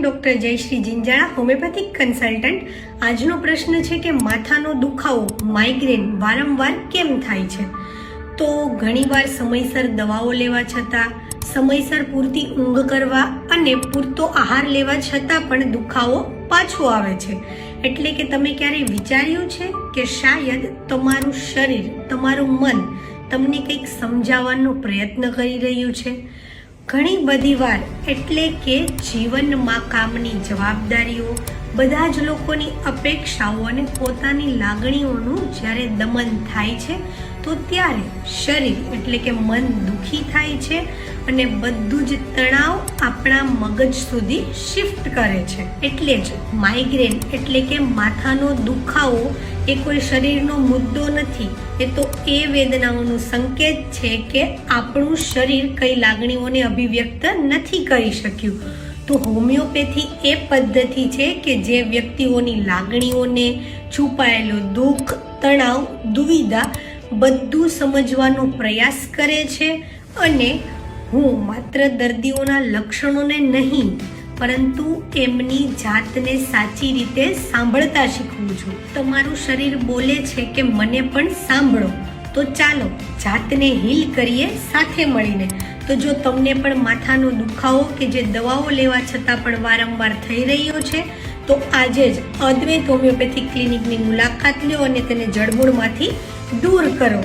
Doctor જયશ્રી Jinjala, homeopathic consultant. આજનો પ્રશ્ન છે કે માથાનો દુખાવો માઇગ્રેન વારંવાર કેમ થાય છે? તો ઘણીવાર સમયસર દવાઓ લેવા છતાં, સમયસર પૂરતી ઊંઘ કરવા અને પૂરતો આહાર લેવા છતાં પણ દુખાવો પાછો આવે છે. એટલે કે તમે ક્યારેય વિચાર્યું છે કે શાયદ તમારું શરીર, તમારું મન તમને કંઈક સમજાવવાનો પ્રયત્ન કરી રહ્યું છે? ઘણી બધી વાર એટલે કે જીવનમાં કામની જવાબદારીઓ, બધા જ લોકોની અપેક્ષાઓ અને પોતાની લાગણીઓનું જ્યારે દમન થાય છે તો ત્યારે શરીર એટલે કે મન દુઃખી થાય છે અને બધું જ તણાવ આપણા મગજ સુધી શિફ્ટ કરે છે. એટલે જ માઇગ્રેન એટલે કે માથાનો દુખાવો એ કોઈ શરીરનો મુદ્દો નથી, એ તો એ વેદનાઓનું સંકેત છે કે આપણું શરીર કઈ લાગણીઓને અભિવ્યક્ત નથી કરી શક્યું. તો હોમિયોપેથી એ પદ્ધતિ છે કે જે વ્યક્તિઓની લાગણીઓને, છુપાયેલું દુઃખ, તણાવ, દુવિધા બધું સમજવાનો પ્રયાસ કરે છે. અને હું માત્ર દર્દીઓના લક્ષણોને નહીં પરંતુ એમની જાતને સાચી રીતે સાંભળતા શીખવું છું. તમારું શરીર બોલે છે કે મને પણ સાંભળો, તો ચાલો જાતને હીલ કરીએ સાથે મળીને. તો જો તમને પણ માથાનો દુખાવો કે જે દવાઓ લેવા છતાં પણ વારંવાર થઈ રહ્યો છે, તો આજે જ અદ્વૈત હોમિયોપેથિક ક્લિનિકની મુલાકાત લો અને તેને જડમૂળમાંથી દૂર કરો.